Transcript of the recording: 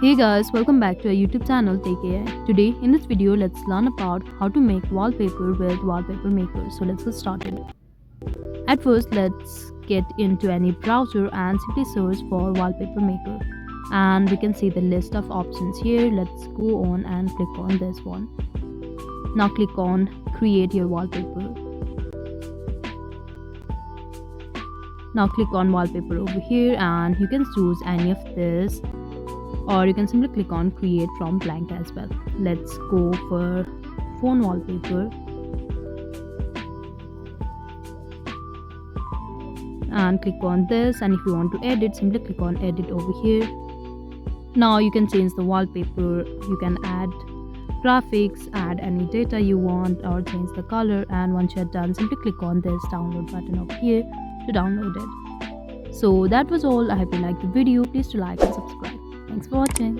Hey guys, welcome back to our YouTube channel Take AI. Today in this video let's learn about how to make wallpaper with wallpaper maker. So let's get started. At first let's get into any browser and simply search for wallpaper maker. And we can see the list of options here. Let's go on and click on this one. Now click on create your wallpaper. Now click on wallpaper over here and you can choose any of this, or you can simply click on create from blank as well. Let's go for phone wallpaper and click on this, and if you want to edit, simply click on edit over here. Now you can change the wallpaper, you can add graphics, add any data you want, or change the color, and once you're done, simply click on this download button over here to download it. So that was all. I hope you liked the video. Please do like and subscribe. Thanks for watching.